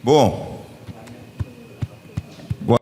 Bom, boa-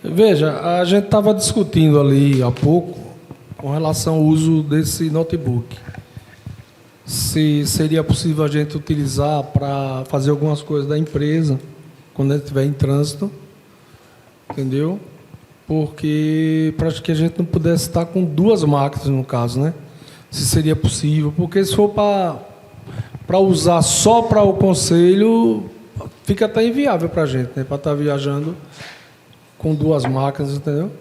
Veja, a gente estava discutindo ali há pouco com relação ao uso desse notebook. Se seria possível a gente utilizar para fazer algumas coisas da empresa quando a gente estiver em trânsito, entendeu? Porque para que a gente não pudesse estar com duas máquinas, no caso, né? Se seria possível, porque se for para usar só para o conselho, fica até inviável para a gente, né? Para estar viajando com duas máquinas, entendeu?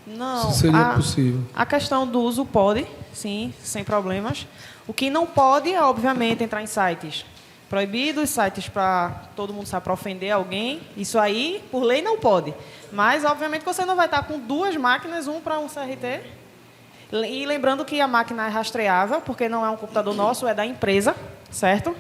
Não, Se seria possível. a questão do uso pode, sim, sem problemas. O que não pode é, obviamente, entrar em sites proibidos, sites para todo mundo sabe, para ofender alguém. Isso aí, por lei, não pode. Mas, obviamente, você não vai estar com duas máquinas, um para um CRT. E lembrando que a máquina é rastreável, porque não é um computador nosso, é da empresa, certo?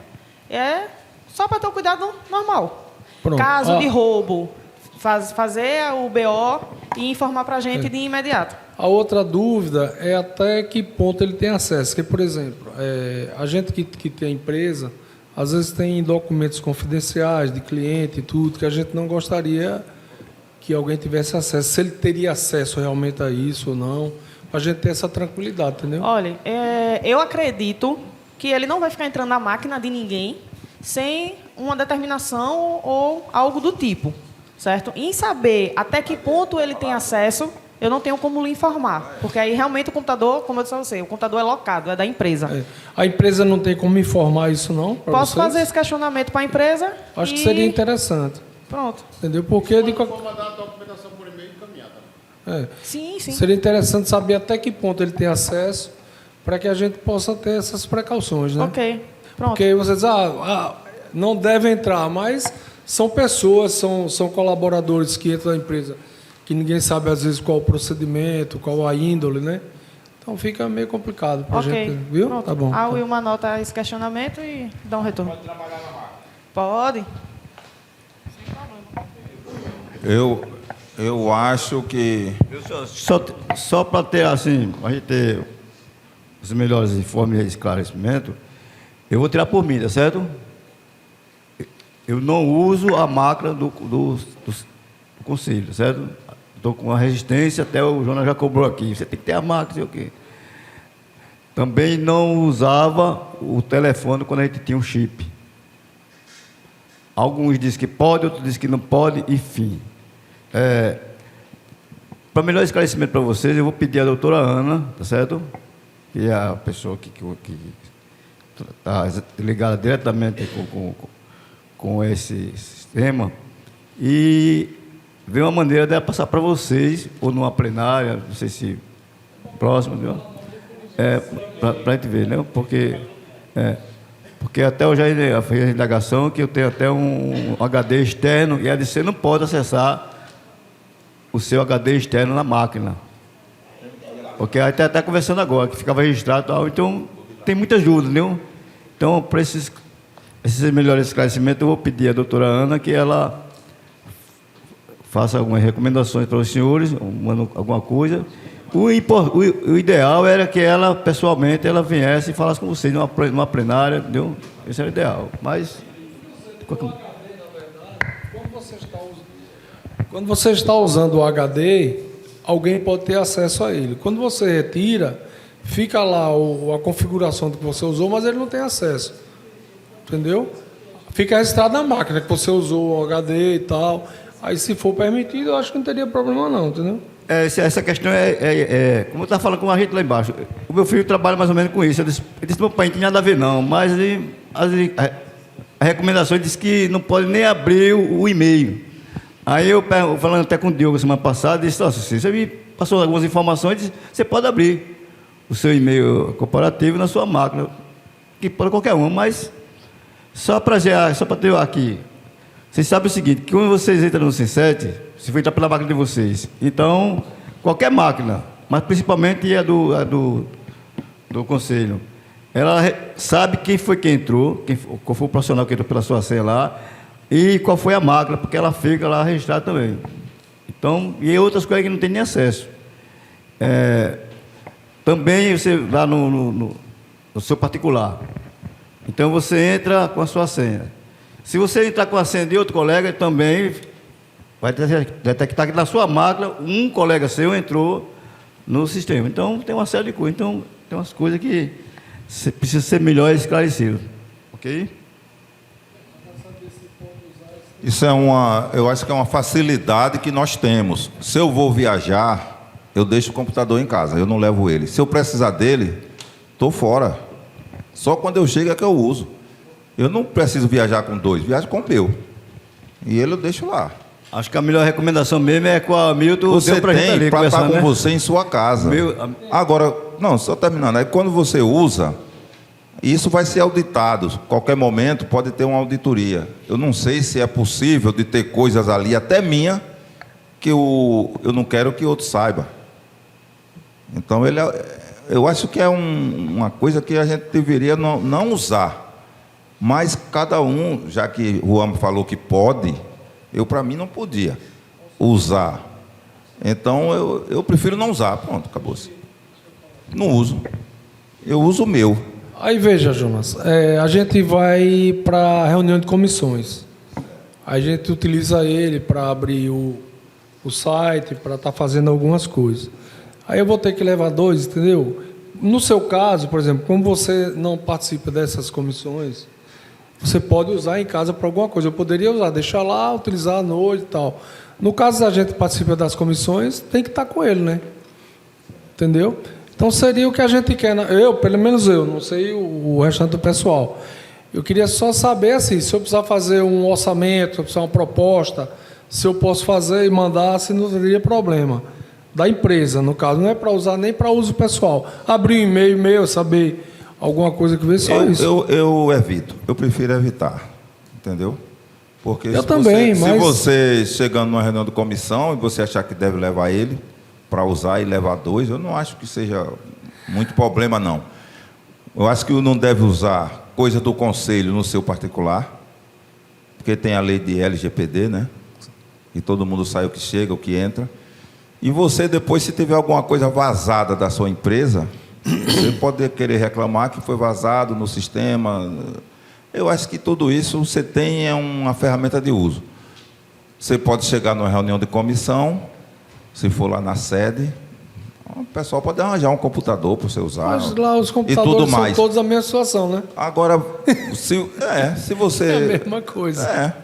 É só para ter o cuidado normal. Pronto. Caso de roubo, fazer o BO e informar para a gente de imediato. A outra dúvida é até que ponto ele tem acesso. Porque, por exemplo, a gente que tem empresa, às vezes tem documentos confidenciais de cliente e tudo, que a gente não gostaria que alguém tivesse acesso. Se ele teria acesso realmente a isso ou não, para a gente ter essa tranquilidade, entendeu? Olha, eu acredito que ele não vai ficar entrando na máquina de ninguém sem uma determinação ou algo do tipo, certo? Em saber até que ponto ele tem acesso, eu não tenho como lhe informar, porque aí realmente o computador, como eu disse a você, o computador é locado, é da empresa. A empresa não tem como informar isso, não? Posso fazer esse questionamento para a empresa? Acho que seria interessante. Pronto. Entendeu? Porque de For mandar a documentação por e-mail encaminhada. Sim. Seria interessante saber até que ponto ele tem acesso para que a gente possa ter essas precauções, né? Ok, pronto. Porque você diz, não deve entrar, mas são pessoas, são colaboradores que entram na empresa, que ninguém sabe às vezes qual o procedimento, qual a índole, né? Então fica meio complicado para a gente, viu? Pronto. Tá bom. A Wilma anota esse questionamento e dá um retorno. Pode trabalhar na máquina. Pode. eu acho que... Só para ter, assim, a gente ter os melhores informes e esclarecimentos, eu vou tirar por mim, tá certo? Eu não uso a máquina do conselho, certo? Estou com a resistência, até o Jonas já cobrou aqui. Você tem que ter a máquina, sei o quê. Também não usava o telefone quando a gente tinha um chip. Alguns dizem que pode, outros dizem que não pode, enfim. Para melhor esclarecimento para vocês, eu vou pedir à doutora Ana, tá certo? Que é a pessoa que está ligada diretamente com esse sistema, e ver uma maneira de passar para vocês, ou numa plenária, não sei se próximo, para a gente ver, né? Porque até eu já fiz a indagação que eu tenho até um HD externo, e a ADC não pode acessar o seu HD externo na máquina. Porque a gente está conversando agora, que ficava registrado e tal, então tem muitas dúvidas, entendeu? Então, para esses melhores esclarecimentos, eu vou pedir à doutora Ana que ela faça algumas recomendações para os senhores, alguma coisa. O ideal era que ela, pessoalmente, ela viesse e falasse com vocês numa plenária, entendeu? Esse era o ideal. Mas... Quando você está usando o HD, alguém pode ter acesso a ele. Quando você retira, fica lá a configuração que você usou, mas ele não tem acesso. Entendeu? Fica registrado na máquina que você usou o HD e tal. Aí, se for permitido, eu acho que não teria problema não, entendeu? Essa questão como eu estava falando com a gente lá embaixo. O meu filho trabalha mais ou menos com isso. Ele disse, meu pai, não tem nada a ver não, mas a recomendação diz que não pode nem abrir o e-mail. Aí eu, falando até com o Diogo semana passada, disse, nossa, você me passou algumas informações, disse, você pode abrir o seu e-mail corporativo na sua máquina, que pode qualquer um, mas só para ter aqui. Vocês sabem o seguinte, que quando vocês entram no SIM7, você vai entrar pela máquina de vocês. Então, qualquer máquina, mas principalmente a do conselho, ela sabe quem foi que entrou, qual foi o profissional que entrou pela sua senha lá, e qual foi a máquina, porque ela fica lá registrada também. Então, e outras coisas que não tem nem acesso. Também você vai no seu particular. Então, você entra com a sua senha. Se você entrar com a senha de outro colega, também vai detectar que na sua máquina um colega seu entrou no sistema. Então, tem uma série de coisas. Então, tem umas coisas que precisam ser melhor esclarecidas. Ok? Isso eu acho que é uma facilidade que nós temos. Se eu vou viajar, eu deixo o computador em casa, eu não levo ele. Se eu precisar dele, estou fora. Só quando eu chego é que eu uso. Eu não preciso viajar com dois, viajo com o meu. E ele eu deixo lá. Acho que a melhor recomendação mesmo é com a Milton. Você tem para estar com você em sua casa. Agora, não, só terminando. Aí quando você usa, isso vai ser auditado. Qualquer momento pode ter uma auditoria. Eu não sei se é possível de ter coisas ali, até minha, que eu não quero que outro saiba. Então, eu acho que é uma coisa que a gente deveria não usar. Mas cada um, já que o Juan falou que pode, para mim não podia usar. Então eu prefiro não usar. Pronto, acabou-se. Não uso. Eu uso o meu. Aí veja, Jonas, a gente vai para reunião de comissões. A gente utiliza ele para abrir o site, para estar fazendo algumas coisas. Aí eu vou ter que levar dois, entendeu? No seu caso, por exemplo, como você não participa dessas comissões, você pode usar em casa para alguma coisa. Eu poderia usar, deixar lá, utilizar à noite e tal. No caso da gente participa das comissões, tem que estar com ele, né? Entendeu? Então seria o que a gente quer. Pelo menos eu, não sei o restante do pessoal. Eu queria só saber assim, se eu precisar fazer um orçamento, se eu precisar uma proposta, se eu posso fazer e mandar, se não teria problema. Da empresa, no caso, não é para usar nem para uso pessoal. Abrir um e-mail meu, saber alguma coisa que vê só isso. Eu evito, eu prefiro evitar, entendeu? Porque se você chegando numa reunião de comissão e você achar que deve levar ele para usar e levar dois, eu não acho que seja muito problema, não. Eu acho que não deve usar coisa do conselho no seu particular, porque tem a lei de LGPD, né? E todo mundo sabe o que chega, o que entra. E você, depois, se tiver alguma coisa vazada da sua empresa, você pode querer reclamar que foi vazado no sistema. Eu acho que tudo isso você tem uma ferramenta de uso. Você pode chegar numa reunião de comissão, se for lá na sede, o pessoal pode arranjar um computador para você usar. Mas lá os computadores e tudo mais. são todos a mesma situação, né? Agora, se você... É a mesma coisa.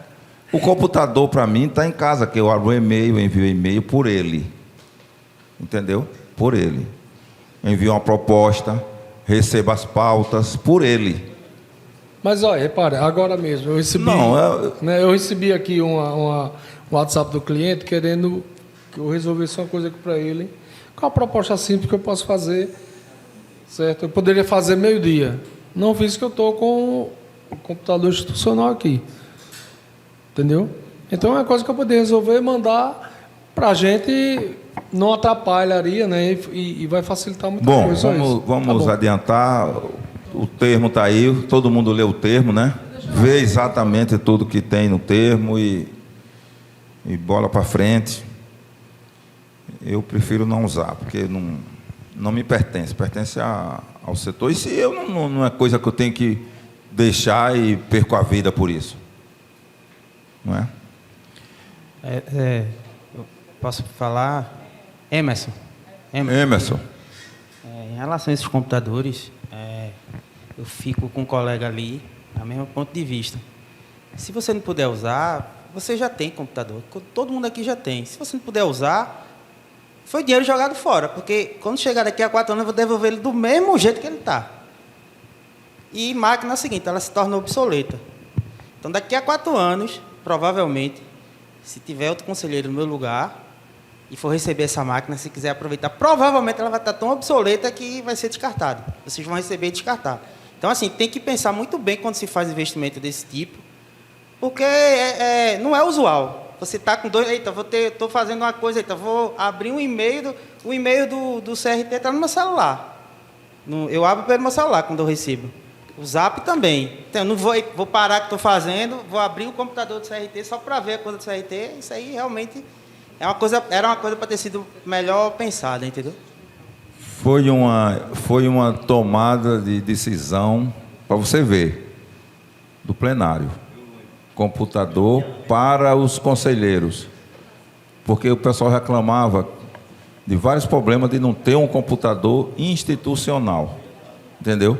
O computador, para mim, está em casa, que eu abro o e-mail, envio o e-mail por ele. Entendeu? Por ele. Envio uma proposta, recebo as pautas por ele. Mas, olha, repare, agora mesmo, eu recebi, eu recebi aqui um WhatsApp do cliente querendo que eu resolvesse uma coisa aqui para ele. Qual a proposta simples que eu posso fazer? Certo? Eu poderia fazer meio-dia. Não fiz que eu estou com o computador institucional aqui. Entendeu? Então, é uma coisa que eu poderia resolver e mandar para a gente... Não atrapalharia, né? E vai facilitar muita coisa. Bom, vamos adiantar. o termo está aí, todo mundo lê o termo, né? Vê exatamente tudo que tem no termo e bola para frente. Eu prefiro não usar, porque não me pertence, pertence ao setor. E se eu não é coisa que eu tenho que deixar e perco a vida por isso. Não é? Eu posso falar? Emerson. Em relação a esses computadores, eu fico com um colega ali, no mesmo ponto de vista. Se você não puder usar, você já tem computador. Todo mundo aqui já tem. Se você não puder usar, foi dinheiro jogado fora, porque quando chegar daqui a 4 anos, eu vou devolver ele do mesmo jeito que ele está. E máquina é o seguinte, ela se torna obsoleta. Então, daqui a 4 anos, provavelmente, se tiver outro conselheiro no meu lugar e for receber essa máquina, se quiser aproveitar, provavelmente ela vai estar tão obsoleta que vai ser descartada. Vocês vão receber e descartar. Então, assim, tem que pensar muito bem quando se faz investimento desse tipo, porque não é usual. Você está com dois... Eita, estou fazendo uma coisa, vou abrir um e-mail, o e-mail do CRT está no meu celular. Eu abro pelo meu celular quando eu recebo. O Zap também. Então, eu não vou parar o que estou fazendo, vou abrir o computador do CRT só para ver a coisa do CRT. Isso aí realmente era uma coisa para ter sido melhor pensada, entendeu? Foi uma tomada de decisão, para você ver, do plenário. Computador para os conselheiros. Porque o pessoal reclamava de vários problemas de não ter um computador institucional. Entendeu?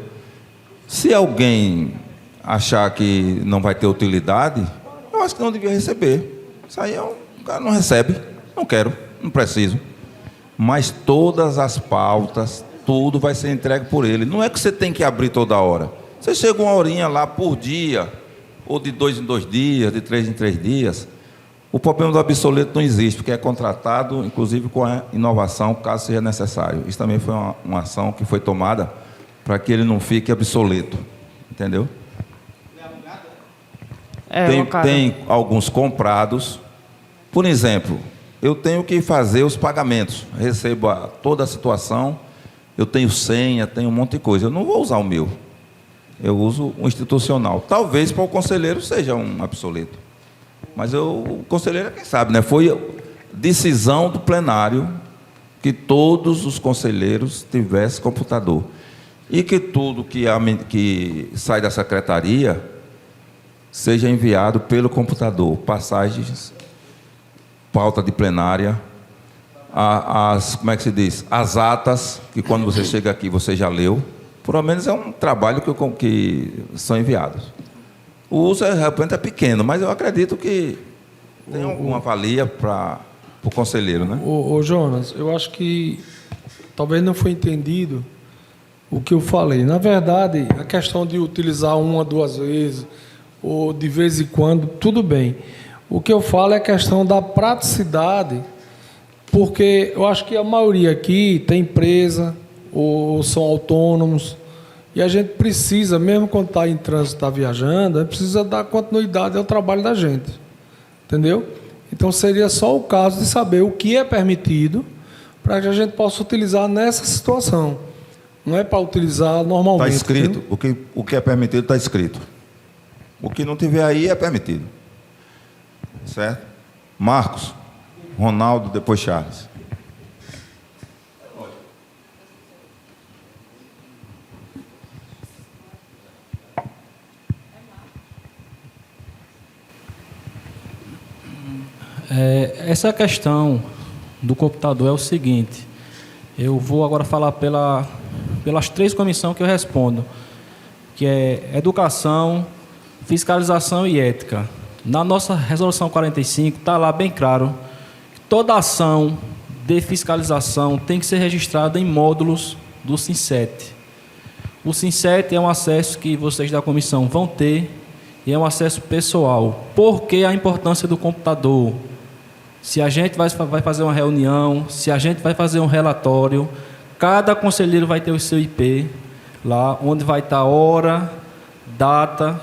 Se alguém achar que não vai ter utilidade, eu acho que não devia receber. Isso aí o cara não recebe. Não quero, não preciso. Mas todas as pautas, tudo vai ser entregue por ele. Não é que você tem que abrir toda hora. Você chega uma horinha lá por dia, ou de 2 em 2 dias, de 3 em 3 dias. O problema do obsoleto não existe, porque é contratado, inclusive, com a inovação, caso seja necessário. Isso também foi uma ação que foi tomada para que ele não fique obsoleto. Entendeu? Tem alguns comprados. Por exemplo, eu tenho que fazer os pagamentos. Recebo toda a situação, eu tenho senha, tenho um monte de coisa. Eu não vou usar o meu. Eu uso um institucional. Talvez para o conselheiro seja um obsoleto. Mas o conselheiro, quem sabe, né? Foi decisão do plenário que todos os conselheiros tivessem computador. E que tudo que sai da secretaria seja enviado pelo computador. Passagens, pauta de plenária, como é que se diz? As atas, que quando você chega aqui você já leu. Por menos é um trabalho que são enviados. O uso, de repente, é pequeno, mas eu acredito que tem alguma valia para o conselheiro, né? Ô Jonas, eu acho que talvez não foi entendido o que eu falei. Na verdade, a questão de utilizar 1 ou 2 vezes, ou de vez em quando, tudo bem. O que eu falo é a questão da praticidade, porque eu acho que a maioria aqui tem empresa, ou são autônomos, e a gente precisa, mesmo quando está em trânsito, está viajando, a gente precisa dar continuidade ao trabalho da gente, entendeu? Então seria só o caso de saber o que é permitido para que a gente possa utilizar nessa situação. Não é para utilizar normalmente. Está escrito, o que é permitido está escrito. O que não tiver aí é permitido. Certo? Marcos, Ronaldo, depois Charles. Essa questão do computador é o seguinte, eu vou agora falar pelas 3 comissões que eu respondo, que é Educação, Fiscalização e Ética. Na nossa Resolução 45 está lá bem claro que toda ação de fiscalização tem que ser registrada em módulos do SINCET. O SINCET é um acesso que vocês da comissão vão ter e é um acesso pessoal. Por que a importância do computador? Se a gente vai fazer uma reunião, se a gente vai fazer um relatório, cada conselheiro vai ter o seu IP lá, onde vai estar a hora, data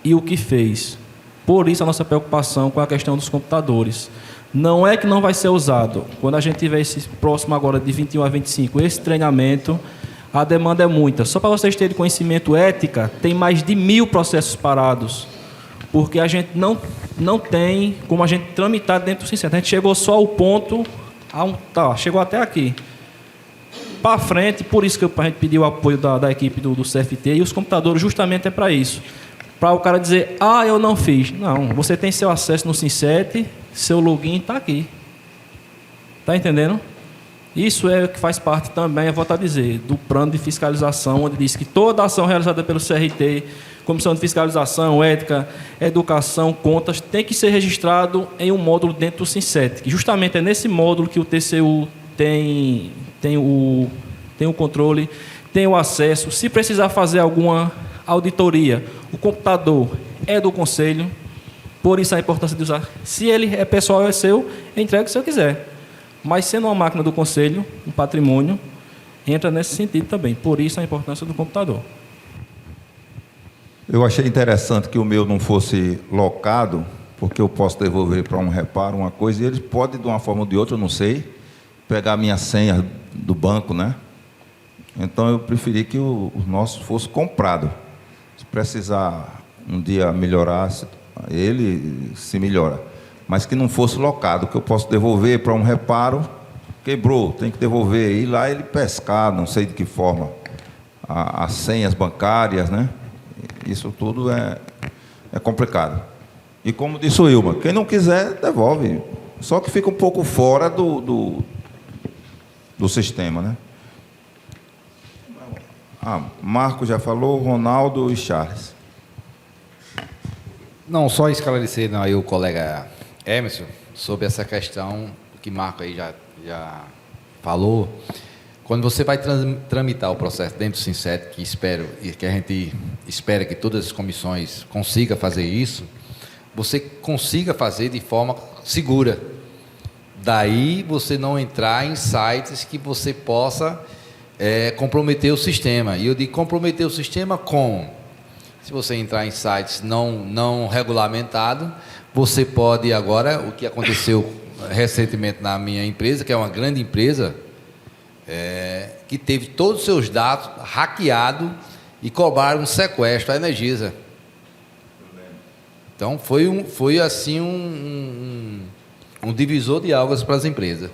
e o que fez. Por isso a nossa preocupação com a questão dos computadores. Não é que não vai ser usado. Quando a gente tiver esse próximo agora de 21 a 25, esse treinamento, a demanda é muita. Só para vocês terem conhecimento, ética, tem mais de 1000 processos parados, porque a gente não tem como a gente tramitar dentro do Sincete. A gente chegou só ao ponto, chegou até aqui. Para frente, por isso que a gente pediu o apoio da equipe do CFT, e os computadores justamente é para isso. Para o cara dizer, eu não fiz. Não, você tem seu acesso no Sincete, seu login está aqui. Está entendendo? Isso é o que faz parte também, eu vou estar a dizer, do plano de fiscalização, onde diz que toda ação realizada pelo CRT, Comissão de Fiscalização, Ética, Educação, Contas, tem que ser registrado em um módulo dentro do Sincete, que justamente é nesse módulo que o TCU tem o controle, tem o acesso. Se precisar fazer alguma auditoria, o computador é do Conselho, por isso a importância de usar. Se ele é pessoal, é seu, entregue se eu quiser. Mas sendo uma máquina do Conselho, um patrimônio, entra nesse sentido também. Por isso a importância do computador. Eu achei interessante que o meu não fosse locado, porque eu posso devolver para um reparo uma coisa, e eles podem, de uma forma ou de outra, eu não sei, pegar a minha senha do banco, né? Então eu preferi que o nosso fosse comprado. Se precisar um dia melhorar, ele se melhora. Mas que não fosse locado, que eu posso devolver para um reparo, quebrou, tem que devolver. E lá ele pescar, não sei de que forma, as senhas bancárias, né? Isso tudo é complicado. E como disse o Ilma, quem não quiser, devolve. Só que fica um pouco fora do sistema, né? Marco já falou, Ronaldo e Charles. Não, só esclarecendo aí o colega Emerson sobre essa questão que Marco aí já falou. Quando você vai tramitar o processo dentro do Sincete, que a gente espera que todas as comissões consigam fazer isso, você consiga fazer de forma segura. Daí você não entrar em sites que você possa comprometer o sistema. E eu digo comprometer o sistema como? Se você entrar em sites não regulamentados, você pode agora, o que aconteceu recentemente na minha empresa, que é uma grande empresa, que teve todos os seus dados hackeados e cobraram um sequestro à Energisa. Então foi assim um divisor de águas para as empresas.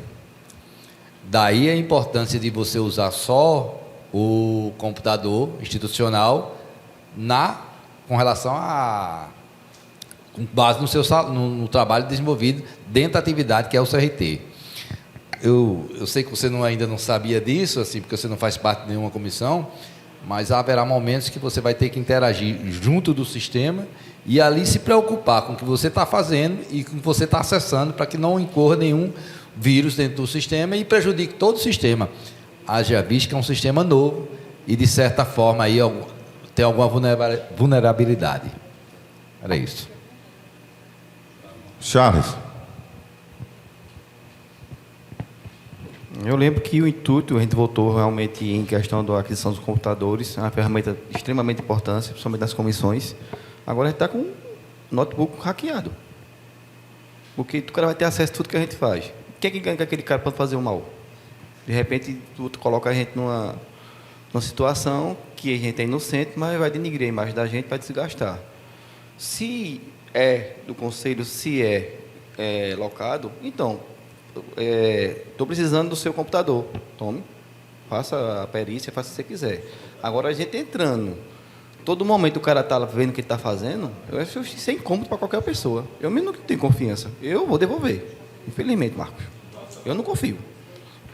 Daí a importância de você usar só o computador institucional com relação com base no trabalho desenvolvido dentro da atividade que é o CRT. Eu sei que você ainda não sabia disso, assim, porque você não faz parte de nenhuma comissão, mas haverá momentos que você vai ter que interagir junto do sistema e ali se preocupar com o que você está fazendo e com o que você está acessando para que não incorra nenhum vírus dentro do sistema e prejudique todo o sistema. Haja visto que é um sistema novo e, de certa forma, aí tem alguma vulnerabilidade. Era isso. Charles. Eu lembro que o intuito, a gente votou realmente em questão da aquisição dos computadores, é uma ferramenta de extremamente importante, principalmente nas comissões. Agora a gente está com o notebook hackeado. Porque o cara vai ter acesso a tudo que a gente faz. Quem é que ganha que aquele cara pode fazer o mal? De repente, tu coloca a gente numa situação que a gente é inocente, mas vai denigrir a imagem da gente, vai desgastar. Se é do conselho, se é locado, então, estou precisando do seu computador. Tome, faça a perícia, faça o que você quiser. Agora, a gente entrando, todo momento o cara está vendo o que está fazendo, eu acho que isso é incômodo para qualquer pessoa. Eu mesmo não tenho confiança. Eu vou devolver. Infelizmente, Marcos. Eu não confio.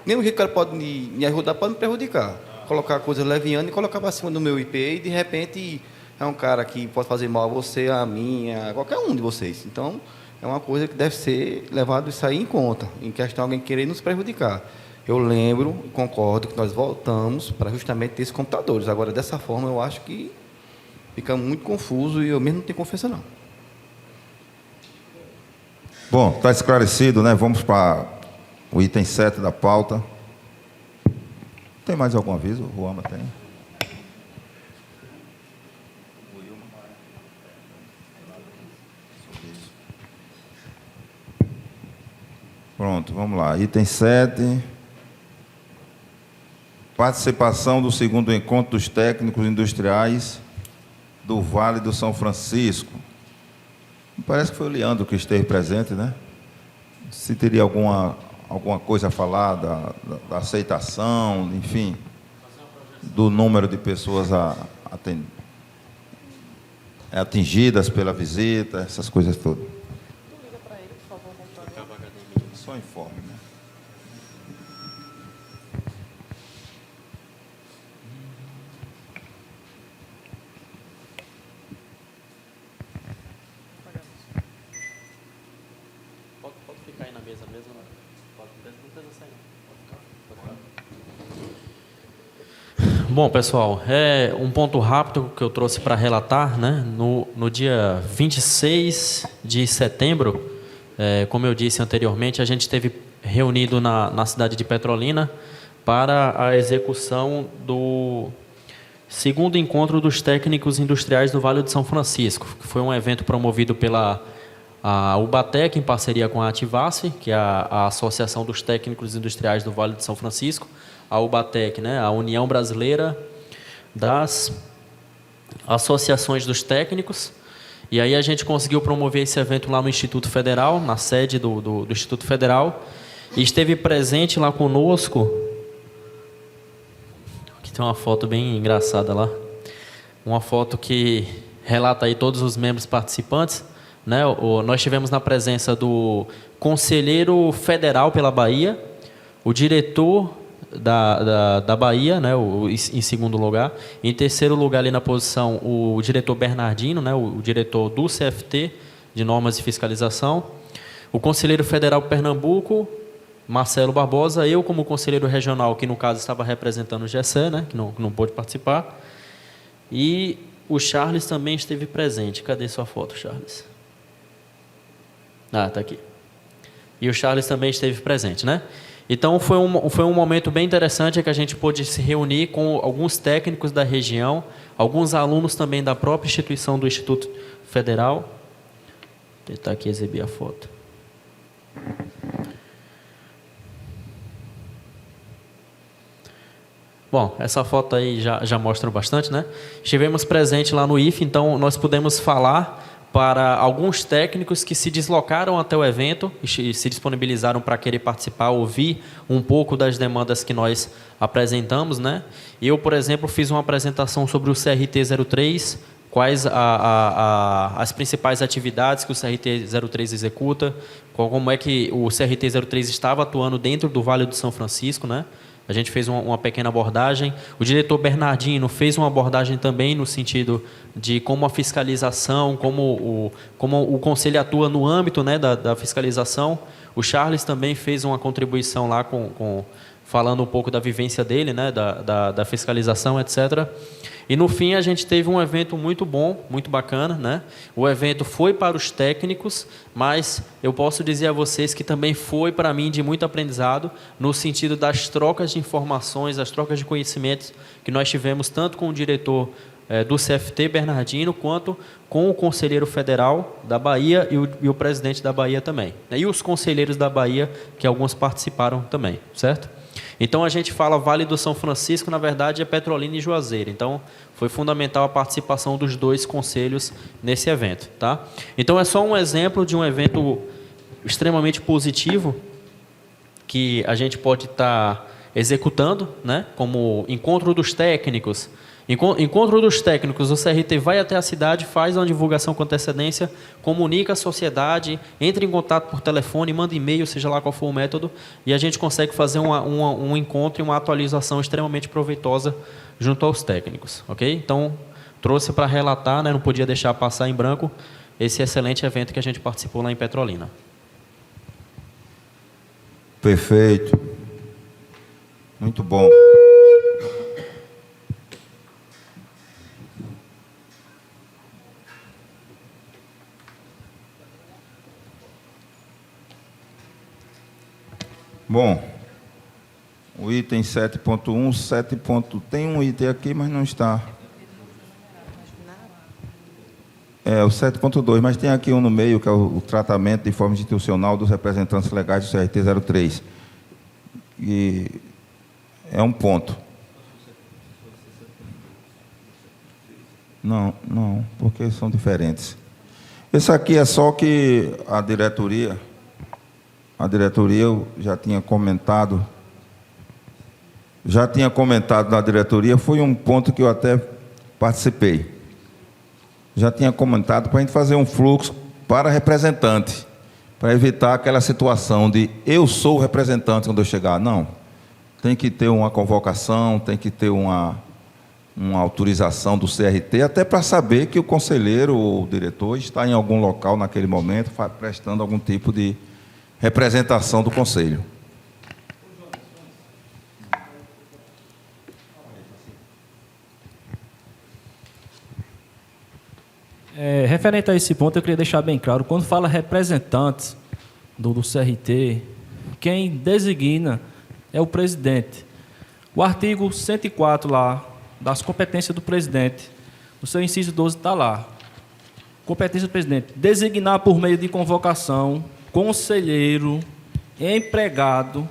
Nem o jeito que o cara pode me ajudar, pode me prejudicar. Colocar coisas levianas e colocar para cima do meu IP e, de repente, é um cara que pode fazer mal a você, a mim, a qualquer um de vocês. Então, é uma coisa que deve ser levado isso aí em conta, em questão de alguém querer nos prejudicar. Eu lembro, concordo, que nós voltamos para justamente ter esses computadores. Agora, dessa forma, eu acho que fica muito confuso e eu mesmo não tenho confiança, não. Bom, está esclarecido, né? Vamos para o item 7 da pauta. Tem mais algum aviso? O Ruama tem? Pronto, vamos lá. Item 7. Participação do segundo encontro dos técnicos industriais do Vale do São Francisco. Parece que foi o Leandro que esteve presente, né? Se teria alguma coisa a falar da aceitação, enfim, do número de pessoas atingidas pela visita, essas coisas todas. Só informe, né? Pode ficar aí na mesa mesmo, né? Não precisa sair, não. Bom, pessoal, um ponto rápido que eu trouxe para relatar, né? No dia 26 de setembro, como eu disse anteriormente, a gente esteve reunido na cidade de Petrolina para a execução do segundo encontro dos técnicos industriais do Vale do São Francisco, que foi um evento promovido pela UBATEC, em parceria com a Ativace, que é a Associação dos Técnicos Industriais do Vale do São Francisco, a UBATEC, né, a União Brasileira das Associações dos Técnicos. E aí a gente conseguiu promover esse evento lá no Instituto Federal, na sede do Instituto Federal, e esteve presente lá conosco. Aqui tem uma foto bem engraçada lá, uma foto que relata aí todos os membros participantes, né? Nós tivemos na presença do conselheiro federal pela Bahia, o diretor da Bahia, né, em segundo lugar. Em terceiro lugar, ali na posição, o diretor Bernardino, né, o diretor do CFT, de Normas de Fiscalização. O conselheiro federal Pernambuco, Marcelo Barbosa. Eu, como conselheiro regional, que no caso estava representando o GECE, né, que não pôde participar. E o Charles também esteve presente. Cadê sua foto, Charles? Ah, está aqui. E o Charles também esteve presente, né? Então, foi um momento bem interessante que a gente pôde se reunir com alguns técnicos da região, alguns alunos também da própria instituição do Instituto Federal. Vou tentar aqui exibir a foto. Bom, essa foto aí já mostra bastante, né? Estivemos presentes lá no IFE, então nós pudemos falar para alguns técnicos que se deslocaram até o evento e se disponibilizaram para querer participar, ouvir um pouco das demandas que nós apresentamos, né? Eu, por exemplo, fiz uma apresentação sobre o CRT-03, quais as principais atividades que o CRT-03 executa, como é que o CRT-03 estava atuando dentro do Vale do São Francisco, né? A gente fez uma pequena abordagem. O diretor Bernardino fez uma abordagem também no sentido de como a fiscalização, como o conselho atua no âmbito, né, da fiscalização. O Charles também fez uma contribuição lá falando um pouco da vivência dele, né, da fiscalização, etc. E no fim a gente teve um evento muito bom, muito bacana, né? O evento foi para os técnicos, mas eu posso dizer a vocês que também foi para mim de muito aprendizado, no sentido das trocas de informações, das trocas de conhecimentos que nós tivemos tanto com o diretor do CFT, Bernardino, quanto com o conselheiro federal da Bahia e o presidente da Bahia também. E os conselheiros da Bahia, que alguns participaram também, certo? Então, a gente fala Vale do São Francisco, na verdade, é Petrolina e Juazeiro. Então, foi fundamental a participação dos dois conselhos nesse evento, tá? Então, é só um exemplo de um evento extremamente positivo que a gente pode estar executando, né? Como encontro dos técnicos. Encontro dos técnicos, o CRT vai até a cidade, faz uma divulgação com antecedência, comunica à sociedade, entra em contato por telefone, manda e-mail, seja lá qual for o método, e a gente consegue fazer um encontro e uma atualização extremamente proveitosa junto aos técnicos, ok? Então, trouxe para relatar, né, não podia deixar passar em branco, esse excelente evento que a gente participou lá em Petrolina. Perfeito. Muito bom. Bom, o item 7.1, tem um item aqui, mas não está. O 7.2, mas tem aqui um no meio, que é o tratamento de forma institucional dos representantes legais do CRT-03. E é um ponto. Não, porque são diferentes. Esse aqui é só que a diretoria eu já tinha comentado na diretoria, foi um ponto que eu até participei. Já tinha comentado para a gente fazer um fluxo para representante, para evitar aquela situação de eu sou o representante quando eu chegar. Não, tem que ter uma convocação, tem que ter uma autorização do CRT, até para saber que o conselheiro ou o diretor está em algum local naquele momento, prestando algum tipo de representação do conselho. Referente a esse ponto, eu queria deixar bem claro, quando fala representantes do CRT, quem designa é o presidente. O artigo 104 lá, das competências do presidente, o seu inciso 12 está lá. Competência do presidente: designar por meio de convocação, conselheiro, empregado,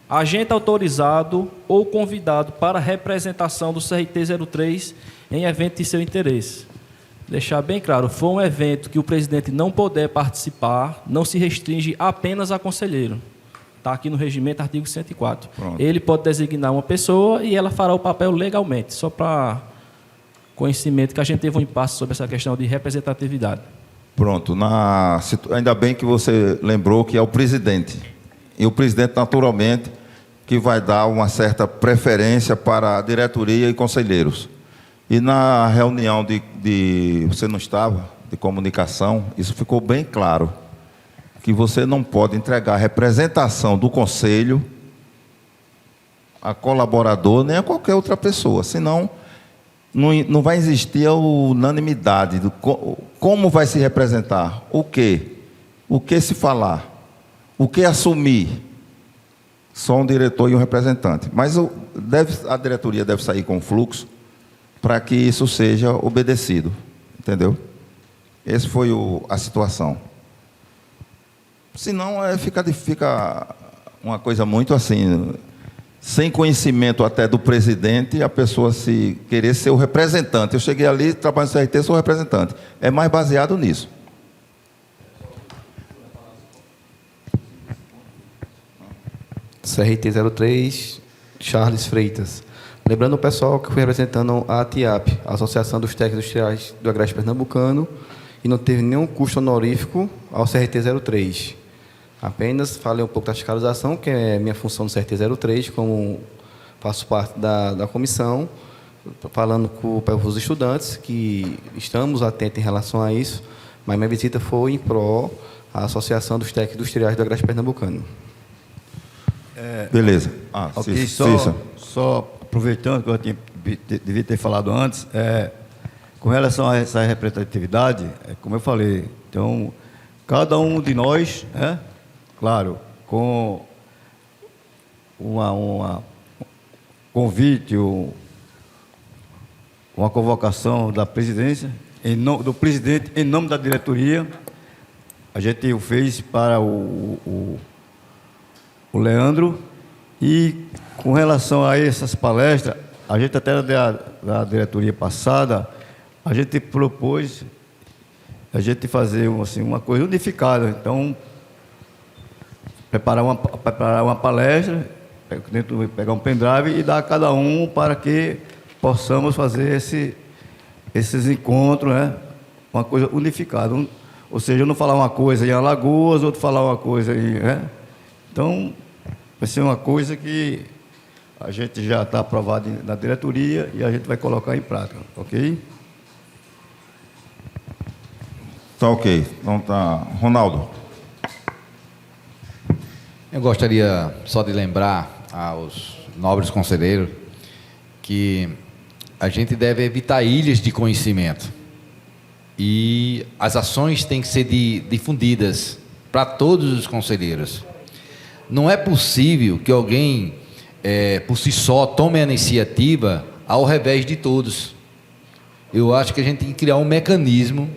agente autorizado ou convidado para representação do CRT 03 em evento de seu interesse. Deixar bem claro, for um evento que o presidente não puder participar, não se restringe apenas a conselheiro. Está aqui no regimento, artigo 104. Pronto. Ele pode designar uma pessoa e ela fará o papel legalmente, só para conhecimento que a gente teve um impasse sobre essa questão de representatividade. Pronto. Ainda bem que você lembrou que é o presidente. E o presidente, naturalmente, que vai dar uma certa preferência para a diretoria e conselheiros. E na reunião você não estava, de comunicação, isso ficou bem claro, que você não pode entregar a representação do conselho a colaborador nem a qualquer outra pessoa, senão não vai existir a unanimidade. Como vai se representar? O quê? O que se falar? O que assumir? Só um diretor e um representante. Mas a diretoria deve sair com fluxo para que isso seja obedecido. Entendeu? Essa foi a situação. Senão fica uma coisa muito assim, sem conhecimento até do presidente, a pessoa se querer ser o representante. Eu cheguei ali, trabalho no CRT, sou representante. É mais baseado nisso. CRT 03, Charles Freitas. Lembrando o pessoal que foi representando a ATIAP, a Associação dos Técnicos Industriais do Agreste Pernambucano, e não teve nenhum custo honorífico ao CRT 03. Apenas falei um pouco da fiscalização, que é minha função no CRT 03, como faço parte da comissão, falando com os estudantes, que estamos atentos em relação a isso, mas minha visita foi em pró à Associação dos Técnicos Industriais do Agreste Pernambucano. Beleza. Ok, só aproveitando que eu devia ter falado antes, com relação a essa representatividade, como eu falei, então, cada um de nós, claro, com uma convite, uma convocação da presidência, do presidente, em nome da diretoria, a gente o fez para o Leandro, e com relação a essas palestras, a gente até da diretoria passada, a gente propôs a gente fazer assim, uma coisa unificada. Então, preparar uma palestra, pegar um pendrive e dar a cada um para que possamos fazer esses encontros, uma coisa unificada. Ou seja, eu não falar uma coisa em Alagoas, outro falar uma coisa em... Então, vai ser uma coisa que a gente já está aprovado na diretoria e a gente vai colocar em prática, ok? Tá ok. Então tá. Ronaldo. Eu gostaria só de lembrar aos nobres conselheiros que a gente deve evitar ilhas de conhecimento e as ações têm que ser difundidas para todos os conselheiros. Não é possível que alguém, por si só, tome a iniciativa ao revés de todos. Eu acho que a gente tem que criar um mecanismo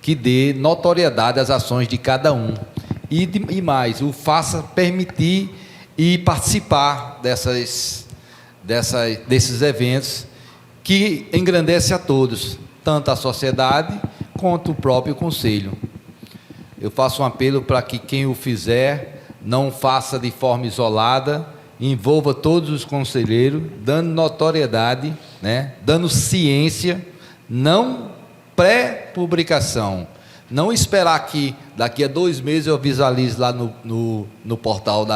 que dê notoriedade às ações de cada um. E mais, o faça permitir e participar desses eventos que engrandece a todos. tanto a sociedade quanto o próprio conselho. Eu faço um apelo para que quem o fizer não faça de forma isolada, envolva todos os conselheiros, dando notoriedade, né? Dando ciência, não pré-publicação. Não esperar que daqui a 2 meses eu visualize lá no portal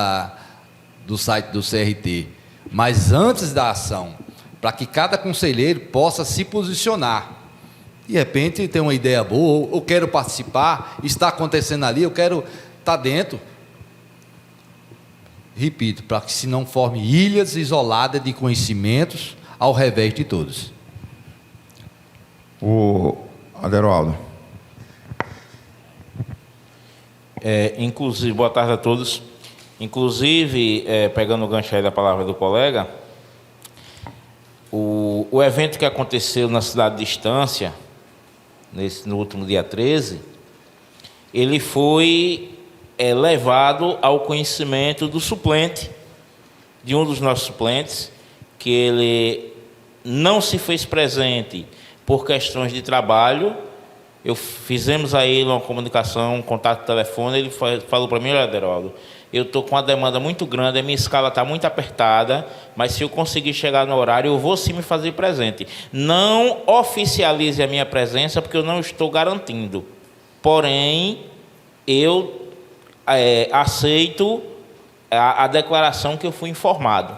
do site do CRT, mas antes da ação, para que cada conselheiro possa se posicionar. De repente tem uma ideia boa, eu quero participar, está acontecendo ali, eu quero estar dentro. Repito, para que se não forme ilhas isoladas de conhecimentos ao revés de todos. O Aderoaldo. Inclusive, boa tarde a todos. Inclusive, pegando o gancho aí da palavra do colega, o evento que aconteceu na cidade de Estância, no último dia 13, ele foi levado ao conhecimento do suplente, de um dos nossos suplentes, que ele não se fez presente por questões de trabalho. Fizemos a ele uma comunicação, um contato de telefone, ele falou para mim: olha, Aderaldo, eu estou com uma demanda muito grande, a minha escala está muito apertada, mas se eu conseguir chegar no horário, eu vou sim me fazer presente. Não oficialize a minha presença, porque eu não estou garantindo. Porém, eu aceito a declaração que eu fui informado,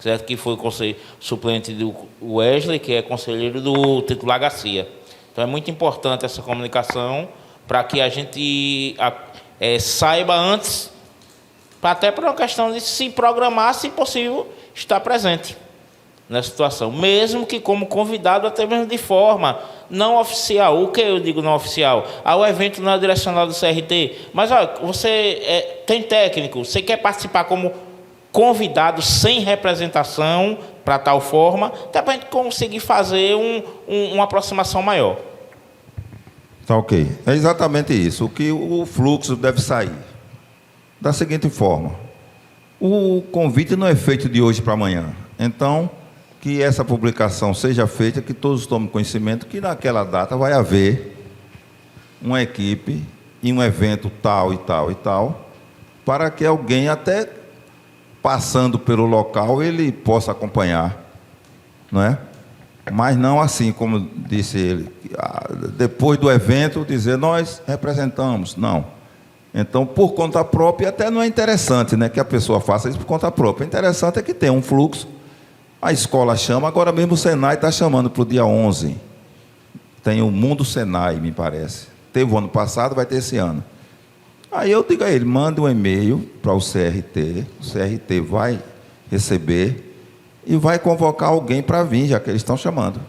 certo? Que foi o conselheiro suplente do Wesley, que é conselheiro do titular Garcia. Então, é muito importante essa comunicação para que a gente saiba antes, até por uma questão de se programar, se possível, estar presente nessa situação, mesmo que como convidado, até mesmo de forma não oficial. O que eu digo não oficial? O evento não é direcionado do CRT, mas olha, você tem técnico, você quer participar como convidado sem representação, para tal forma, até para a gente conseguir fazer uma aproximação maior. Tá ok. É exatamente isso. O fluxo deve sair da seguinte forma: o convite não é feito de hoje para amanhã. Então, que essa publicação seja feita, que todos tomem conhecimento que naquela data vai haver uma equipe e um evento tal e tal e tal, para que alguém, até passando pelo local, ele possa acompanhar, não é? Mas não assim, como disse ele, depois do evento, dizer nós representamos, não. Então, por conta própria, até não é interessante, né, que a pessoa faça isso por conta própria. O interessante é que tem um fluxo, a escola chama, agora mesmo o Senai está chamando para o dia 11. Tem o Mundo Senai, me parece. Teve o ano passado, vai ter esse ano. Aí eu digo a ele: manda um e-mail para o CRT vai receber e vai convocar alguém para vir, já que eles estão chamando.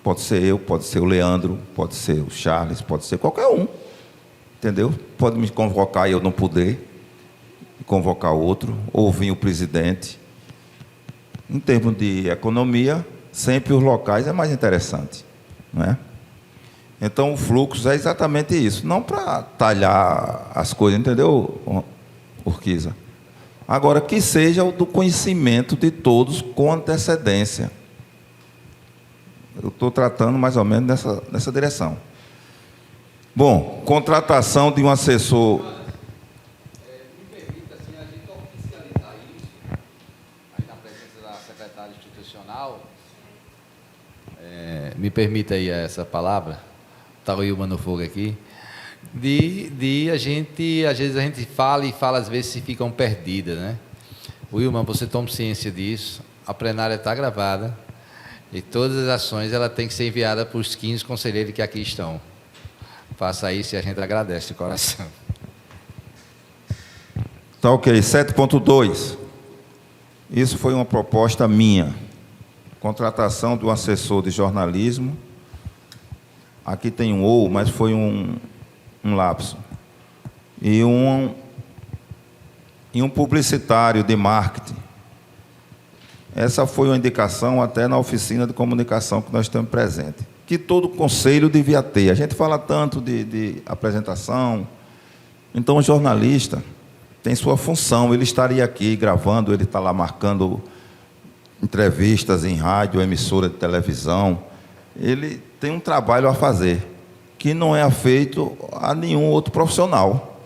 Pode ser eu, pode ser o Leandro, pode ser o Charles, pode ser qualquer um. Entendeu? Pode me convocar e eu não poder, convocar outro, ou vir o presidente. Em termos de economia, sempre os locais é mais interessante, não é? Então, o fluxo é exatamente isso. Não para talhar as coisas, entendeu, Urquiza? Agora, que seja o do conhecimento de todos com antecedência. Eu estou tratando mais ou menos nessa direção. Bom, contratação de um assessor. Me permita, assim, a gente oficializar isso, aí na presença da secretária institucional. Me permita aí essa palavra. Está o Ilma no fogo aqui, de a gente, às vezes a gente fala e fala, às vezes se ficam perdidas, né? Wilma, você toma ciência disso, a plenária está gravada e todas as ações ela tem que ser enviada para os 15 conselheiros que aqui estão. Faça isso e a gente agradece de coração. Tá ok, 7.2. Isso foi uma proposta minha. Contratação de um assessor de jornalismo. Aqui tem um ou, mas foi um lapso. E um publicitário de marketing. Essa foi uma indicação até na oficina de comunicação que nós temos presente, que todo conselho devia ter. A gente fala tanto de apresentação. Então, o jornalista tem sua função. Ele estaria aqui gravando, ele está lá marcando entrevistas em rádio, emissora de televisão. ele tem um trabalho a fazer, que não é feito a nenhum outro profissional.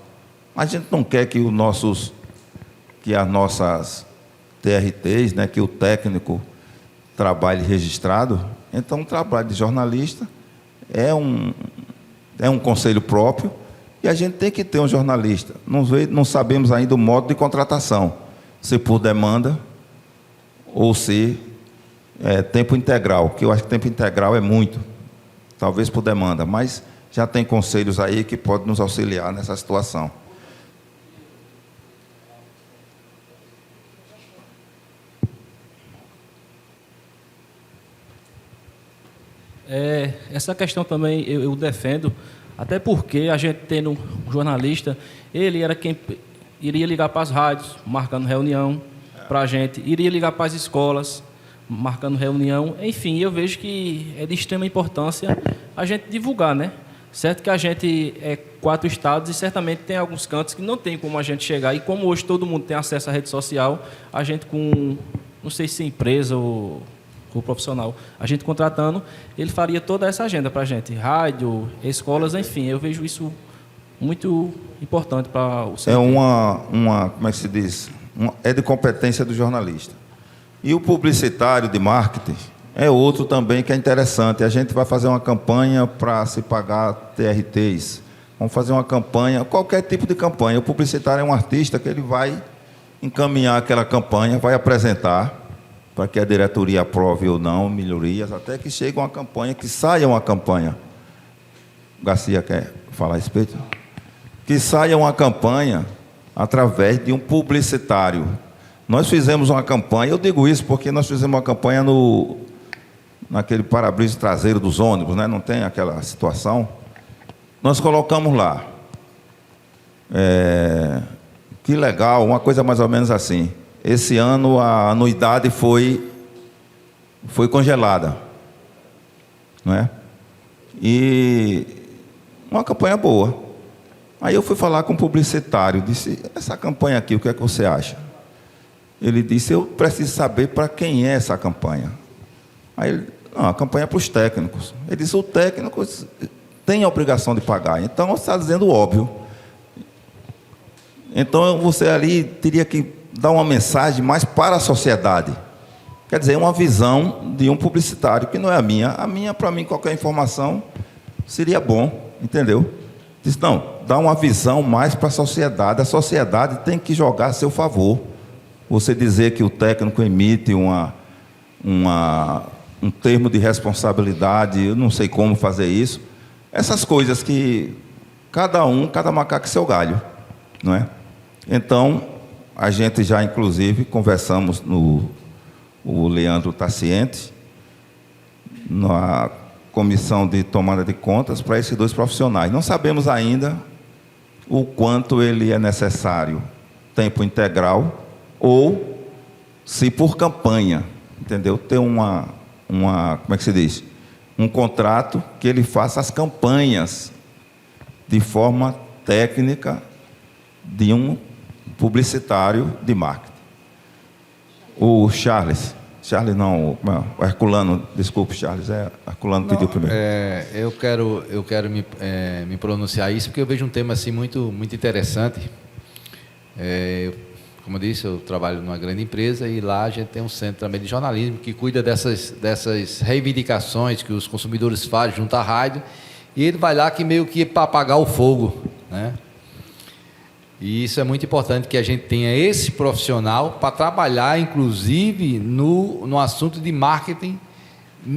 A gente não quer que as nossas TRTs, né, que o técnico trabalhe registrado. Então, o trabalho de jornalista é um conselho próprio, e a gente tem que ter um jornalista. Não sabemos ainda o modo de contratação, se por demanda ou se tempo integral, que eu acho que tempo integral é muito, talvez por demanda, mas já tem conselhos aí que podem nos auxiliar nessa situação. Essa questão também eu defendo, até porque a gente tendo um jornalista, ele era quem iria ligar para as rádios, marcando reunião para a gente, iria ligar para as escolas, marcando reunião. Enfim, eu vejo que é de extrema importância a gente divulgar, né? Certo que a gente é 4 estados e certamente tem alguns cantos que não tem como a gente chegar. E como hoje todo mundo tem acesso à rede social, a gente não sei se é empresa ou profissional, a gente contratando, ele faria toda essa agenda para a gente, rádio, escolas, enfim, eu vejo isso muito importante para o setor. Como é que se diz? É de competência do jornalista. E o publicitário de marketing é outro também que é interessante. A gente vai fazer uma campanha para se pagar TRTs. Vamos fazer uma campanha, qualquer tipo de campanha. O publicitário é um artista que ele vai encaminhar aquela campanha, vai apresentar para que a diretoria aprove ou não melhorias, até que chegue uma campanha, que saia uma campanha. O Garcia quer falar a respeito? Que saia uma campanha através de um publicitário. Nós fizemos uma campanha, eu digo isso porque nós fizemos uma campanha naquele para-brisa traseiro dos ônibus, né? Não tem aquela situação? Nós colocamos lá. Que legal, uma coisa mais ou menos assim. Esse ano a anuidade foi congelada, não é? E uma campanha boa. Aí eu fui falar com o publicitário, disse, essa campanha aqui, o que é que você acha? Ele disse, eu preciso saber para quem é essa campanha. Aí ele, não, a campanha é para os técnicos. Ele disse, o técnico tem a obrigação de pagar. Então, você está dizendo o óbvio. Então, você ali teria que dar uma mensagem mais para a sociedade. Quer dizer, uma visão de um publicitário, que não é a minha. A minha, para mim, qualquer informação seria bom, entendeu? Diz, não, dá uma visão mais para a sociedade. A sociedade tem que jogar a seu favor. Você dizer que o técnico emite um termo de responsabilidade, eu não sei como fazer isso. Essas coisas que cada macaco é seu galho, não é? Então, a gente já, inclusive, conversamos o Leandro está ciente, na comissão de tomada de contas para esses 2 profissionais. Não sabemos ainda o quanto ele é necessário, tempo integral, ou se por campanha, entendeu? Ter como é que se diz? Um contrato que ele faça as campanhas de forma técnica de um publicitário de marketing. O Herculano, desculpe, Charles, Herculano pediu primeiro. Eu quero me pronunciar isso, porque eu vejo um tema assim muito, muito interessante. Como eu disse, eu trabalho numa grande empresa e lá a gente tem um centro também de jornalismo que cuida dessas reivindicações que os consumidores fazem junto à rádio, e ele vai lá que meio que para apagar o fogo, né? E isso é muito importante, que a gente tenha esse profissional para trabalhar, inclusive, no assunto de marketing.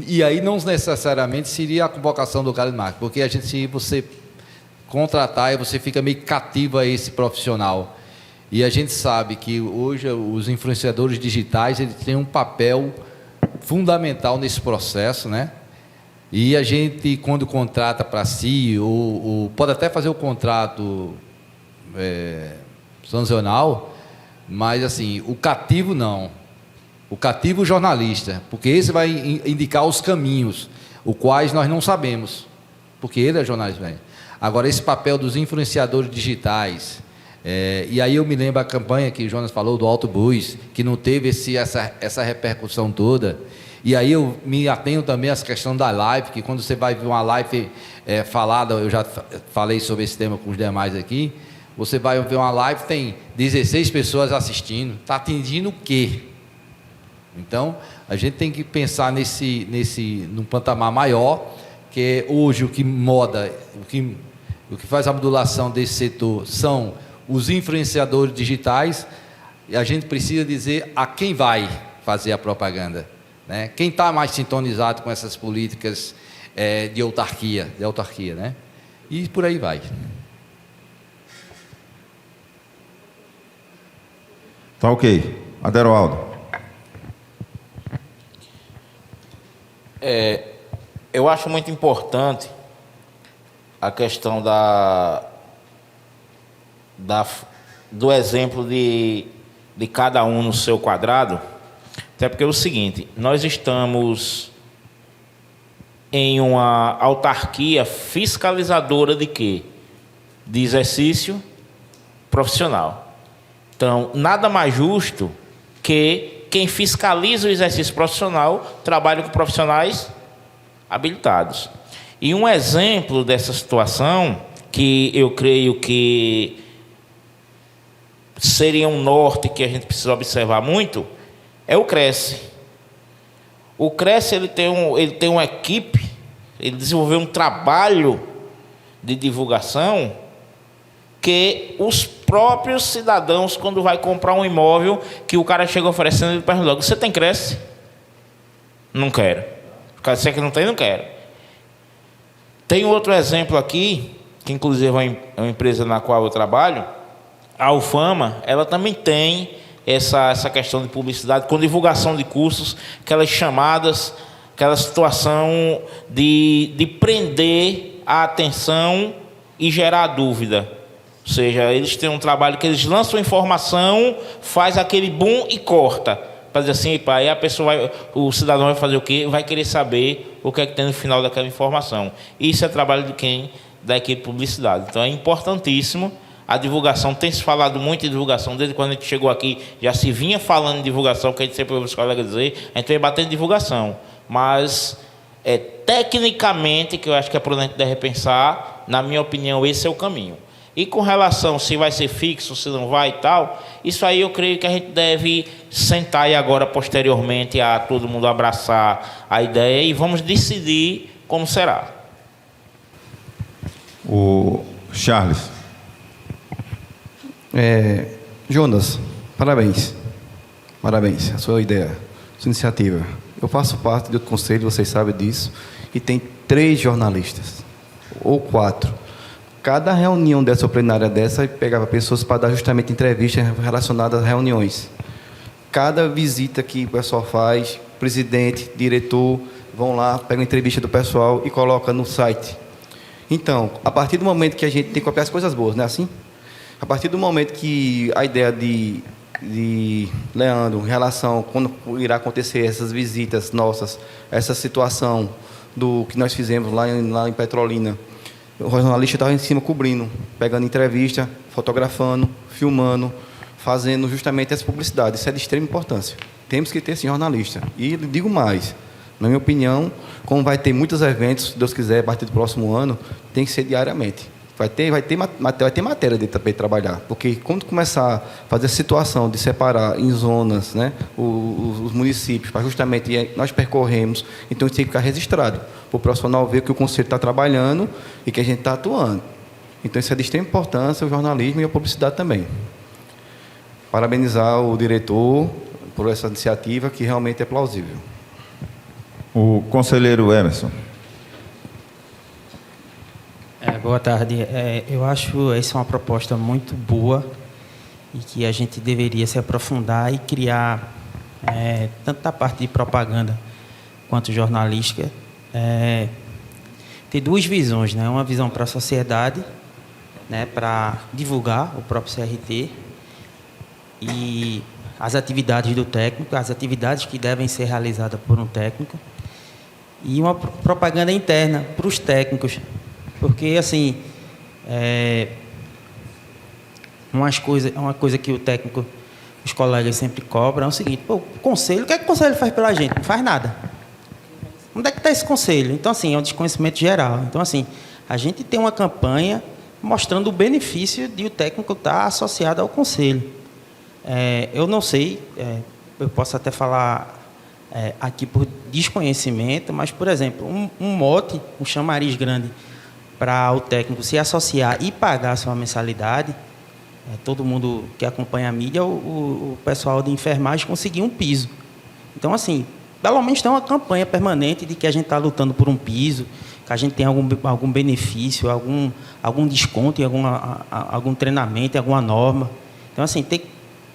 E aí não necessariamente seria a convocação do cara de marketing, porque se você contratar, você fica meio cativo a esse profissional. E a gente sabe que hoje os influenciadores digitais, eles têm um papel fundamental nesse processo, né? E a gente, quando contrata para si, ou pode até fazer o contrato sancional, mas assim, o cativo não. O cativo jornalista, porque esse vai indicar os caminhos, os quais nós não sabemos, porque ele é jornalista. Agora, esse papel dos influenciadores digitais, e aí eu me lembro a campanha que o Jonas falou do autobus, que não teve essa repercussão toda, E aí eu me atenho também às questões da live, que quando você vai ver uma live falada, eu já falei sobre esse tema com os demais aqui, você vai ver uma live, tem 16 pessoas assistindo, está atingindo o quê? Então, a gente tem que pensar num patamar maior, que é hoje o que moda, o que faz a modulação desse setor são os influenciadores digitais, e a gente precisa dizer a quem vai fazer a propaganda, né? Quem está mais sintonizado com essas políticas de autarquia, né? E por aí vai. Tá ok. Aderoaldo. Eu acho muito importante a questão do exemplo de cada um no seu quadrado, até porque é o seguinte, nós estamos em uma autarquia fiscalizadora de quê? De exercício profissional. Então, nada mais justo que quem fiscaliza o exercício profissional trabalhe com profissionais habilitados. E um exemplo dessa situação, que eu creio que seria um norte que a gente precisa observar muito, é o Cresce. O Cresce ele tem uma equipe, ele desenvolveu um trabalho de divulgação que os próprios cidadãos, quando vai comprar um imóvel, que o cara chega oferecendo, ele pergunta logo: você tem Cresce? Não quero. O cara disser que não tem, não quero. Tem outro exemplo aqui, que inclusive é uma empresa na qual eu trabalho, a Alfama, ela também tem essa questão de publicidade, com divulgação de cursos, aquelas chamadas, aquela situação de prender a atenção e gerar dúvida. Ou seja, eles têm um trabalho que eles lançam informação, faz aquele boom e corta. Para dizer assim, aí a pessoa o cidadão vai fazer o quê? Vai querer saber o que é que tem no final daquela informação. Isso é trabalho de quem? Da equipe de publicidade. Então é importantíssimo a divulgação. Tem se falado muito em divulgação, desde quando a gente chegou aqui, já se vinha falando em divulgação, que a gente sempre ouve os colegas dizer, a gente vem batendo divulgação. Mas, tecnicamente, que eu acho que é prudente de repensar, na minha opinião, esse é o caminho. E com relação se vai ser fixo, se não vai e tal, isso aí eu creio que a gente deve sentar e agora, posteriormente, a todo mundo abraçar a ideia e vamos decidir como será. O Charles. Jonas, parabéns. Parabéns, a sua ideia, a sua iniciativa. Eu faço parte de outro conselho, vocês sabem disso, e tem 3 jornalistas, ou 4. Cada reunião dessa ou plenária dessa, pegava pessoas para dar justamente entrevistas relacionadas às reuniões. Cada visita que o pessoal faz, presidente, diretor, vão lá, pegam a entrevista do pessoal e colocam no site. Então, a partir do momento que a gente tem que copiar as coisas boas, não é assim? A partir do momento que a ideia de Leandro, em relação a quando irá acontecer essas visitas nossas, essa situação do que nós fizemos lá em Petrolina, o jornalista estava em cima cobrindo, pegando entrevista, fotografando, filmando, fazendo justamente essa publicidade. Isso é de extrema importância. Temos que ter esse jornalista. E digo mais, na minha opinião, como vai ter muitos eventos, se Deus quiser, a partir do próximo ano, tem que ser diariamente. Vai ter matéria de trabalhar, porque quando começar a fazer a situação de separar em zonas, né, os municípios, para justamente nós percorremos, então isso tem que ficar registrado, para o profissional ver que o conselho está trabalhando e que a gente está atuando. Então isso é de extrema importância, o jornalismo e a publicidade também. Parabenizar o diretor por essa iniciativa, que realmente é plausível. O conselheiro Emerson. Boa tarde. Eu acho essa uma proposta muito boa e que a gente deveria se aprofundar e criar, tanto da parte de propaganda quanto jornalística, ter 2 visões, né? Uma visão para a sociedade, né, para divulgar o próprio CRT e as atividades do técnico, as atividades que devem ser realizadas por um técnico, e uma propaganda interna para os técnicos. Porque, assim, uma coisa que o técnico, os colegas sempre cobram, é o seguinte: pô, o conselho, o que é que o conselho faz pela gente? Não faz nada. Onde é que está esse conselho? Então, assim, é um desconhecimento geral. Então, assim, a gente tem uma campanha mostrando o benefício de o técnico estar associado ao conselho. Eu não sei, eu posso até falar aqui por desconhecimento, mas, por exemplo, um mote, um chamariz grande para o técnico se associar e pagar a sua mensalidade, todo mundo que acompanha a mídia, o pessoal de enfermagem conseguir um piso. Então, assim, pelo menos tem uma campanha permanente de que a gente está lutando por um piso, que a gente tem algum benefício, algum desconto em algum treinamento, em alguma norma. Então, assim,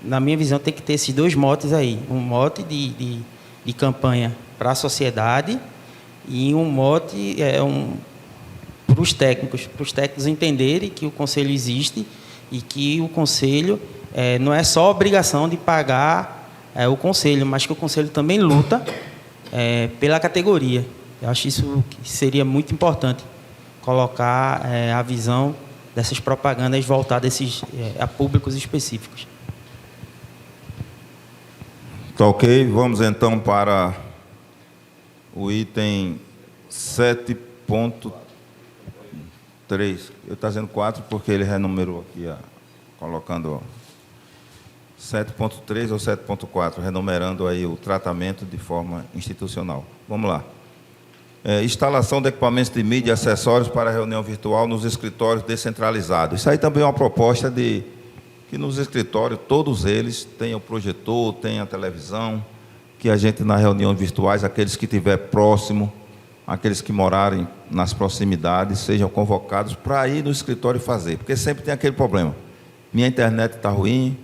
na minha visão, tem que ter esses dois motes aí. Um mote de campanha para a sociedade e um mote para os técnicos entenderem que o conselho existe e que o conselho não é só obrigação de pagar o conselho, mas que o conselho também luta pela categoria. Eu acho isso que seria muito importante, colocar a visão dessas propagandas voltadas a públicos específicos. Tá ok, vamos então para o item 7.3. Eu estou dizendo 4 porque ele renumerou aqui, colocando 7.3 ou 7.4, renumerando aí o tratamento de forma institucional. Vamos lá. Instalação de equipamentos de mídia e acessórios para reunião virtual nos escritórios descentralizados. Isso aí também é uma proposta de que nos escritórios, todos eles, tenham projetor, tenham televisão, que a gente, nas reuniões virtuais, aqueles que estiver próximo, aqueles que morarem nas proximidades, sejam convocados para ir no escritório fazer, porque sempre tem aquele problema. Minha internet está ruim,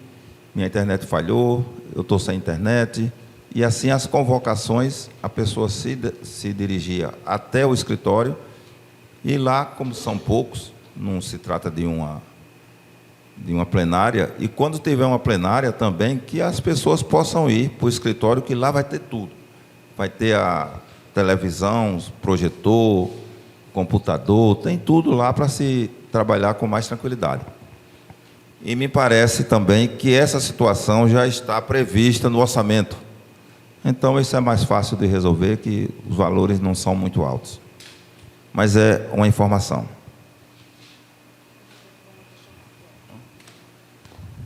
minha internet falhou, eu estou sem internet. E assim as convocações, a pessoa se dirigia até o escritório e lá, como são poucos, não se trata de uma plenária, e quando tiver uma plenária também, que as pessoas possam ir para o escritório, que lá vai ter tudo. Vai ter a televisão, projetor, computador, tem tudo lá para se trabalhar com mais tranquilidade. E me parece também que essa situação já está prevista no orçamento. Então, isso é mais fácil de resolver, que os valores não são muito altos. Mas é uma informação.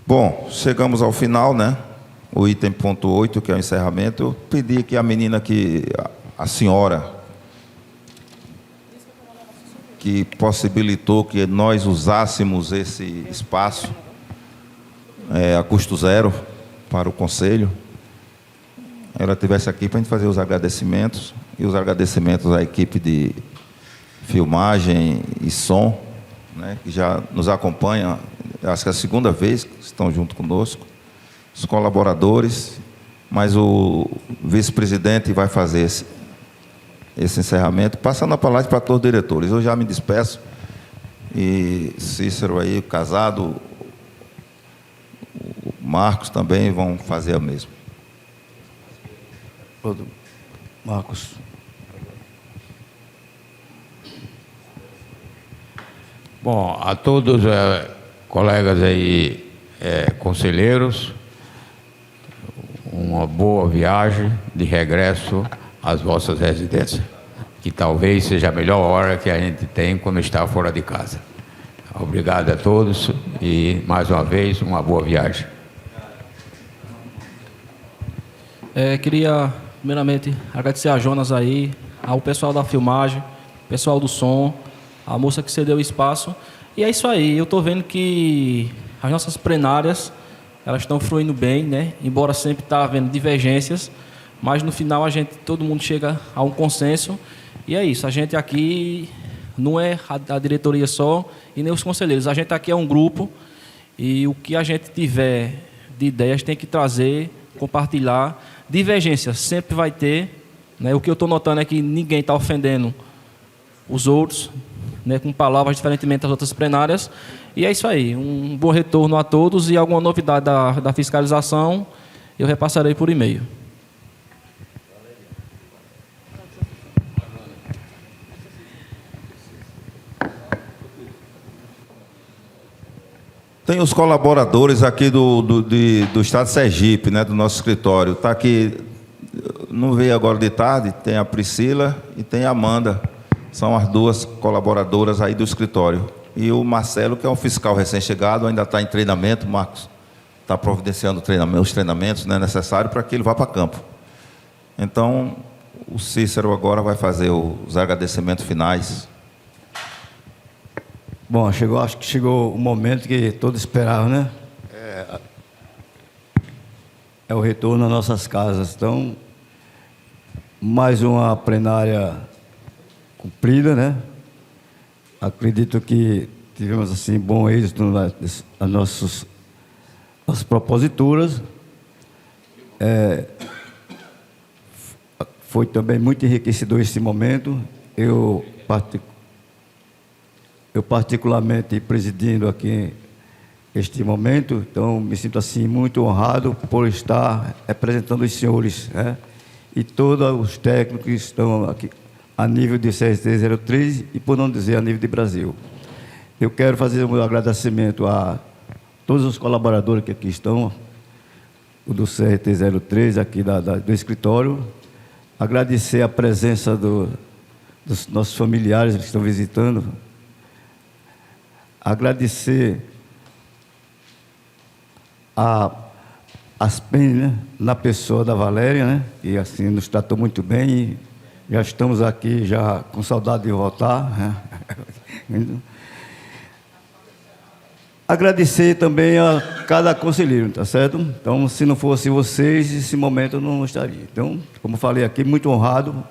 Bom, chegamos ao final, né? O item ponto 8, que é o encerramento. Eu pedi que a menina a senhora, que possibilitou que nós usássemos esse espaço a custo zero para o Conselho, ela estivesse aqui para a gente fazer os agradecimentos, e os agradecimentos à equipe de filmagem e som, né, que já nos acompanha, acho que é a segunda vez que estão junto conosco, os colaboradores, mas o vice-presidente vai fazer esse encerramento, passando a palavra para todos os diretores. Eu já me despeço, e Cícero aí, Casado, o Marcos também vão fazer a mesma. Marcos. Bom, a todos colegas aí, conselheiros, uma boa viagem de regresso às vossas residências, que talvez seja a melhor hora que a gente tem quando está fora de casa. Obrigado a todos e, mais uma vez, uma boa viagem. Queria, primeiramente, agradecer a Jonas aí, ao pessoal da filmagem, pessoal do som, a moça que cedeu o espaço. E é isso aí, eu estou vendo que as nossas plenárias, elas estão fluindo bem, né? Embora sempre está havendo divergências, mas no final todo mundo chega a um consenso. E é isso, a gente aqui não é a diretoria só e nem os conselheiros, a gente aqui é um grupo e o que a gente tiver de ideias tem que trazer, compartilhar. Divergência sempre vai ter, né? O que eu estou notando é que ninguém está ofendendo os outros, né, com palavras diferentemente das outras plenárias. E é isso aí, um bom retorno a todos, e alguma novidade da fiscalização eu repassarei por e-mail. Tem os colaboradores aqui do Estado de Sergipe, né, do nosso escritório. Está aqui não veio agora de tarde, tem a Priscila e tem a Amanda. São as duas colaboradoras aí do escritório. E o Marcelo, que é um fiscal recém-chegado, ainda está em treinamento. Marcos está providenciando os treinamentos, né, necessários para que ele vá para campo. Então, o Cícero agora vai fazer os agradecimentos finais. Bom, acho que chegou o momento que todos esperavam, né? É o retorno às nossas casas. Então, mais uma plenária cumprida, né? Acredito que tivemos assim bom êxito nas nossas proposituras. Foi também muito enriquecedor esse momento. Eu particularmente presidindo aqui este momento, então me sinto assim muito honrado por estar representando os senhores, né? E todos os técnicos que estão aqui a nível de CRT 03 e, por não dizer, a nível de Brasil. Eu quero fazer um agradecimento a todos os colaboradores que aqui estão, o do CRT 03, aqui do escritório, agradecer a presença dos nossos familiares que estão visitando, agradecer as PEN, né, na pessoa da Valéria, né, que assim nos tratou muito bem e já estamos aqui já com saudade de voltar, né. Agradecer também a cada conselheiro, tá certo? Então, se não fosse vocês, esse momento eu não estaria. Então, como falei aqui, muito honrado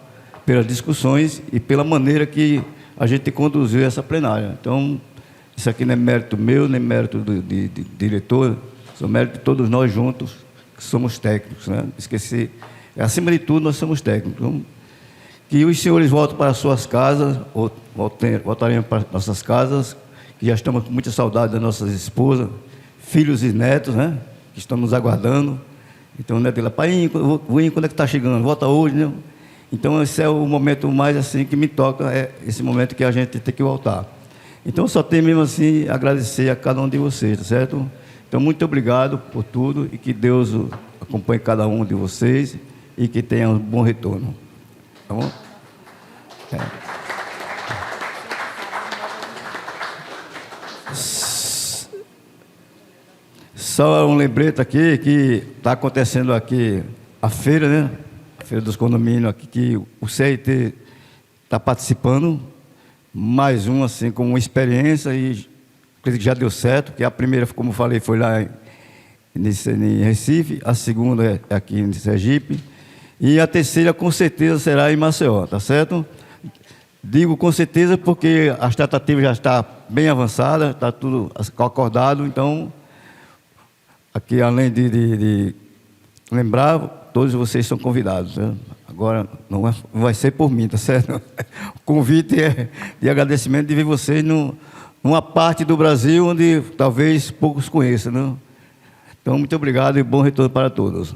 pelas discussões e pela maneira que a gente conduziu essa plenária. Então, isso aqui não é mérito meu, nem mérito do diretor, é mérito de todos nós juntos, que somos técnicos, né? Esqueci, acima de tudo, nós somos técnicos. Então, que os senhores voltem para suas casas, ou voltarem para nossas casas, que já estamos com muita saudade das nossas esposas, filhos e netos, né? Que estão nos aguardando. Então, né, dele, pai, quando é que está chegando? Volta hoje, né? Então, esse é o momento mais assim que me toca, é esse momento que a gente tem que voltar. Então, só tenho mesmo assim agradecer a cada um de vocês, tá certo? Então, muito obrigado por tudo e que Deus acompanhe cada um de vocês e que tenha um bom retorno. Tá bom? Só um lembrete aqui que está acontecendo aqui a feira, né? A feira dos condomínios aqui, que o CRT está participando. Mais um, assim, com uma experiência e acredito que já deu certo, porque a primeira, como eu falei, foi lá em Recife, a segunda é aqui em Sergipe, e a terceira, com certeza, será em Maceió, tá certo? Digo com certeza porque as tratativas já estão bem avançadas, está tudo acordado, então, aqui, além de lembrar, todos vocês são convidados, né? Agora, não vai ser por mim, tá certo? O convite é de agradecimento de ver vocês numa parte do Brasil onde talvez poucos conheçam, né? Então, muito obrigado e bom retorno para todos.